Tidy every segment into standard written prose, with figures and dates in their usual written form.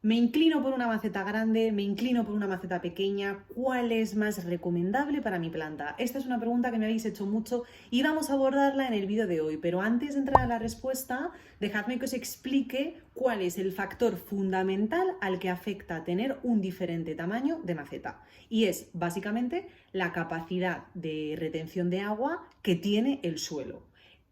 Me inclino por una maceta grande, me inclino por una maceta pequeña. ¿Cuál es más recomendable para mi planta? Esta es una pregunta que me habéis hecho mucho y vamos a abordarla en el vídeo de hoy. Pero antes de entrar a la respuesta, dejadme que os explique cuál es el factor fundamental al que afecta tener un diferente tamaño de maceta. Y es básicamente la capacidad de retención de agua que tiene el suelo.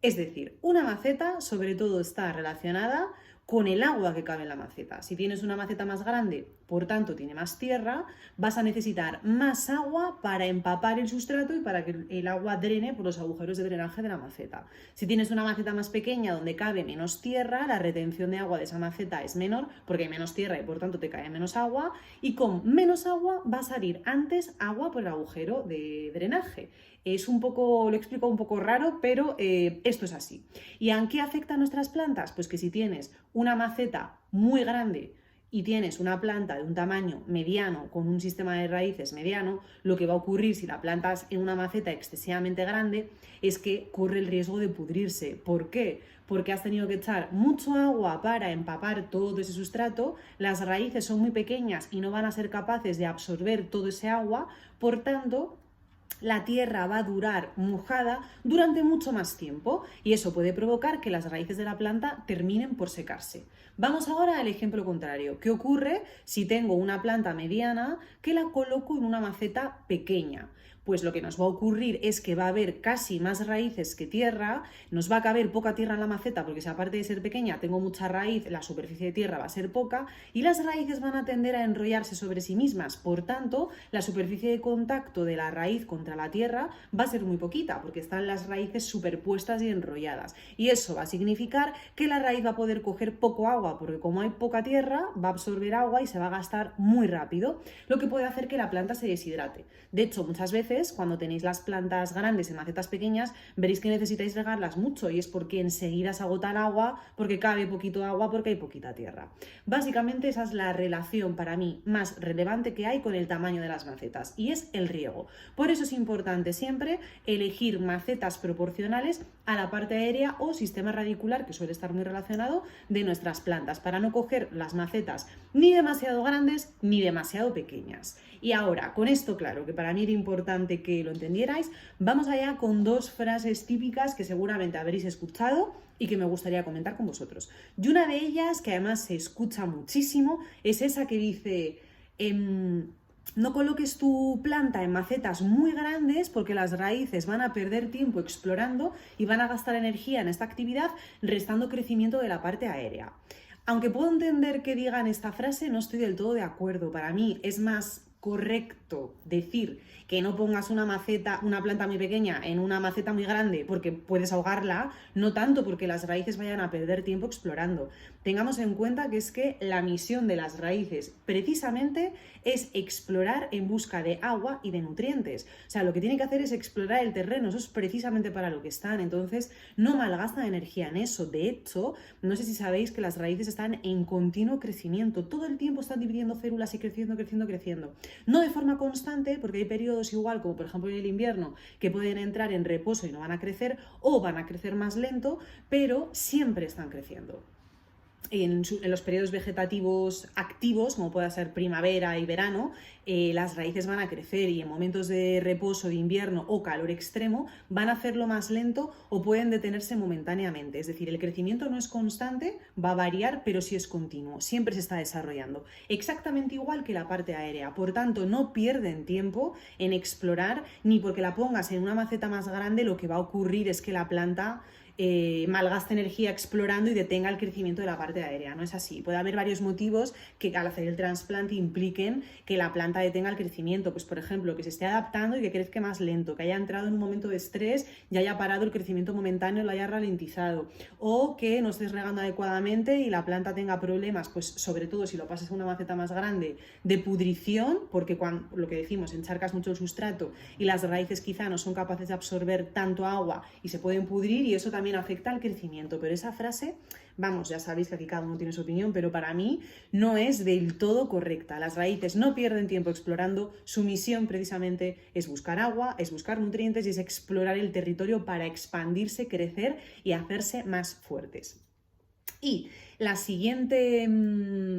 Es decir, una maceta sobre todo está relacionada con el agua que cabe en la maceta. Si tienes una maceta más grande, por tanto tiene más tierra, vas a necesitar más agua para empapar el sustrato y para que el agua drene por los agujeros de drenaje de la maceta. Si tienes una maceta más pequeña donde cabe menos tierra, la retención de agua de esa maceta es menor porque hay menos tierra y por tanto te cae menos agua, y con menos agua va a salir antes agua por el agujero de drenaje. Es un poco, lo explico un poco raro, pero esto es así. ¿Y a qué afecta a nuestras plantas? Pues que si tienes una maceta muy grande y tienes una planta de un tamaño mediano con un sistema de raíces mediano, lo que va a ocurrir si la plantas en una maceta excesivamente grande es que corre el riesgo de pudrirse. ¿Por qué? Porque has tenido que echar mucho agua para empapar todo ese sustrato, las raíces son muy pequeñas y no van a ser capaces de absorber todo ese agua, por tanto la tierra va a durar mojada durante mucho más tiempo y eso puede provocar que las raíces de la planta terminen por secarse. Vamos ahora al ejemplo contrario. ¿Qué ocurre si tengo una planta mediana que la coloco en una maceta pequeña? Pues lo que nos va a ocurrir es que va a haber casi más raíces que tierra, nos va a caber poca tierra en la maceta porque si aparte de ser pequeña tengo mucha raíz, la superficie de tierra va a ser poca y las raíces van a tender a enrollarse sobre sí mismas. Por tanto, la superficie de contacto de la raíz contra la tierra va a ser muy poquita porque están las raíces superpuestas y enrolladas. Y eso va a significar que la raíz va a poder coger poco agua porque como hay poca tierra va a absorber agua y se va a gastar muy rápido, lo que puede hacer que la planta se deshidrate. De hecho, muchas veces cuando tenéis las plantas grandes en macetas pequeñas veréis que necesitáis regarlas mucho y es porque enseguida se agota el agua porque cabe poquito agua porque hay poquita tierra. Básicamente esa es la relación para mí más relevante que hay con el tamaño de las macetas y es el riego. Por eso es importante siempre elegir macetas proporcionales a la parte aérea o sistema radicular, que suele estar muy relacionado, de nuestras plantas, para no coger las macetas ni demasiado grandes ni demasiado pequeñas. Y ahora, con esto claro, que para mí era importante que lo entendierais, vamos allá con dos frases típicas que seguramente habréis escuchado y que me gustaría comentar con vosotros. Y una de ellas, que además se escucha muchísimo, es esa que dice: no coloques tu planta en macetas muy grandes porque las raíces van a perder tiempo explorando y van a gastar energía en esta actividad, restando crecimiento de la parte aérea. Aunque puedo entender que digan esta frase, no estoy del todo de acuerdo. Para mí es más correcto decir que no pongas una planta muy pequeña en una maceta muy grande porque puedes ahogarla, no tanto porque las raíces vayan a perder tiempo explorando. Tengamos en cuenta que es que la misión de las raíces precisamente es explorar en busca de agua y de nutrientes. O sea, lo que tienen que hacer es explorar el terreno, eso es precisamente para lo que están. Entonces, no malgastan energía en eso. De hecho, no sé si sabéis que las raíces están en continuo crecimiento. Todo el tiempo están dividiendo células y creciendo, creciendo, creciendo. No de forma constante, porque hay periodos igual, como por ejemplo en el invierno, que pueden entrar en reposo y no van a crecer, o van a crecer más lento, pero siempre están creciendo. En los periodos vegetativos activos, como pueda ser primavera y verano, las raíces van a crecer y en momentos de reposo de invierno o calor extremo van a hacerlo más lento o pueden detenerse momentáneamente. Es decir, el crecimiento no es constante, va a variar, pero sí es continuo, siempre se está desarrollando. Exactamente igual que la parte aérea, por tanto no pierden tiempo en explorar, ni porque la pongas en una maceta más grande lo que va a ocurrir es que la planta malgaste energía explorando y detenga el crecimiento de la parte aérea. No es así. Puede haber varios motivos que al hacer el trasplante impliquen que la planta detenga el crecimiento. Pues por ejemplo, que se esté adaptando y que crezca más lento, que haya entrado en un momento de estrés y haya parado el crecimiento momentáneo, lo haya ralentizado, o que no estés regando adecuadamente y la planta tenga problemas, pues sobre todo si lo pasas a una maceta más grande, de pudrición, porque cuando, lo que decimos, encharcas mucho el sustrato y las raíces quizá no son capaces de absorber tanto agua y se pueden pudrir y eso también afecta al crecimiento. Pero esa frase, vamos, ya sabéis que aquí cada uno tiene su opinión, pero para mí no es del todo correcta. Las raíces no pierden tiempo explorando, su misión precisamente es buscar agua, es buscar nutrientes y es explorar el territorio para expandirse, crecer y hacerse más fuertes. Y la siguiente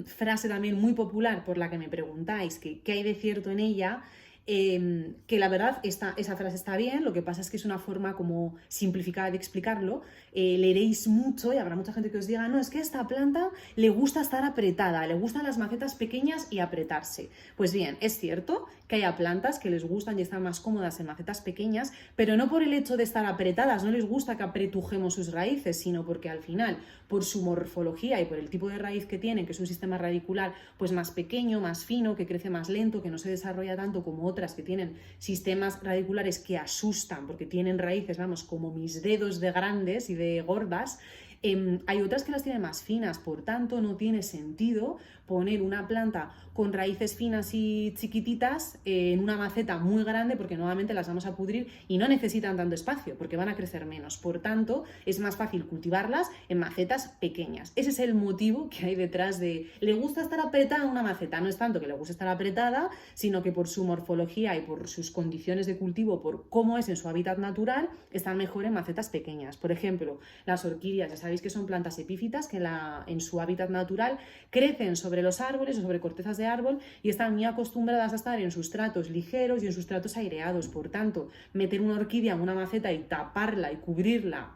frase también muy popular por la que me preguntáis que qué hay de cierto en ella, que la verdad esa frase está bien, lo que pasa es que es una forma como simplificada de explicarlo. Leeréis mucho y habrá mucha gente que os diga, no, es que a esta planta le gusta estar apretada, le gustan las macetas pequeñas y apretarse. Pues bien, es cierto que haya plantas que les gustan y están más cómodas en macetas pequeñas, pero no por el hecho de estar apretadas, no les gusta que apretujemos sus raíces, sino porque al final, por su morfología y por el tipo de raíz que tienen, que es un sistema radicular pues más pequeño, más fino, que crece más lento, que no se desarrolla tanto como otras que tienen sistemas radiculares que asustan porque tienen raíces, vamos, como mis dedos de grandes y de gordas. Hay otras que las tienen más finas, por tanto no tiene sentido poner una planta con raíces finas y chiquititas en una maceta muy grande porque nuevamente las vamos a pudrir y no necesitan tanto espacio porque van a crecer menos. Por tanto, es más fácil cultivarlas en macetas pequeñas. Ese es el motivo que hay detrás de le gusta estar apretada en una maceta. No es tanto que le guste estar apretada, sino que por su morfología y por sus condiciones de cultivo, por cómo es en su hábitat natural, están mejor en macetas pequeñas. Por ejemplo, las orquídeas, ya sabéis que son plantas epífitas que en su hábitat natural crecen sobre los árboles o sobre cortezas de árbol y están muy acostumbradas a estar en sustratos ligeros y en sustratos aireados. Por tanto, meter una orquídea en una maceta y taparla y cubrirla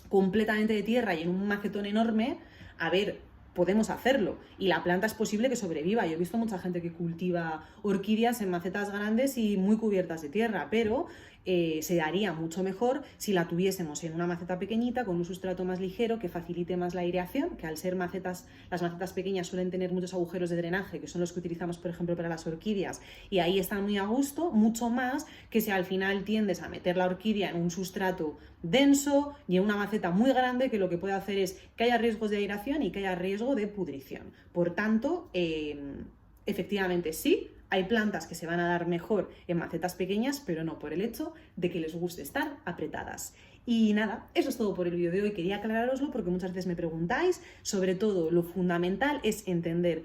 completamente de tierra y en un macetón enorme, a ver, podemos hacerlo y la planta es posible que sobreviva. Yo he visto mucha gente que cultiva orquídeas en macetas grandes y muy cubiertas de tierra, pero se daría mucho mejor si la tuviésemos en una maceta pequeñita con un sustrato más ligero que facilite más la aireación, que al ser macetas, las macetas pequeñas suelen tener muchos agujeros de drenaje, que son los que utilizamos por ejemplo para las orquídeas, y ahí están muy a gusto, mucho más que si al final tiendes a meter la orquídea en un sustrato denso y en una maceta muy grande, que lo que puede hacer es que haya riesgos de aireación y que haya riesgo de pudrición. Por tanto, efectivamente sí, hay plantas que se van a dar mejor en macetas pequeñas, pero no por el hecho de que les guste estar apretadas. Y nada, eso es todo por el vídeo de hoy. Quería aclarároslo porque muchas veces me preguntáis. Sobre todo, lo fundamental es entender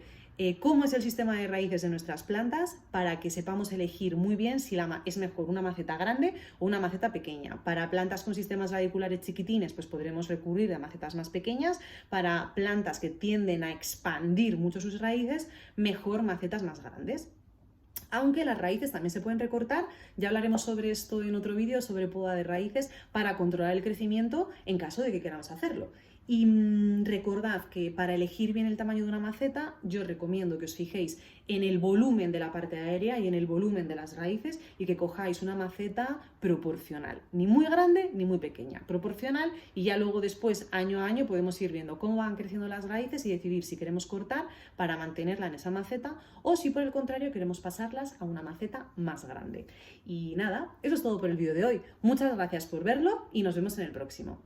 cómo es el sistema de raíces de nuestras plantas para que sepamos elegir muy bien si es mejor una maceta grande o una maceta pequeña. Para plantas con sistemas radiculares chiquitines, pues podremos recurrir a macetas más pequeñas. Para plantas que tienden a expandir mucho sus raíces, mejor macetas más grandes. Aunque las raíces también se pueden recortar, ya hablaremos sobre esto en otro vídeo, sobre poda de raíces, para controlar el crecimiento en caso de que queramos hacerlo. Y recordad que para elegir bien el tamaño de una maceta, yo recomiendo que os fijéis en el volumen de la parte aérea y en el volumen de las raíces y que cojáis una maceta proporcional, ni muy grande ni muy pequeña, proporcional, y ya luego después, año a año, podemos ir viendo cómo van creciendo las raíces y decidir si queremos cortar para mantenerla en esa maceta o si por el contrario queremos pasarlas a una maceta más grande. Y nada, eso es todo por el vídeo de hoy. Muchas gracias por verlo y nos vemos en el próximo.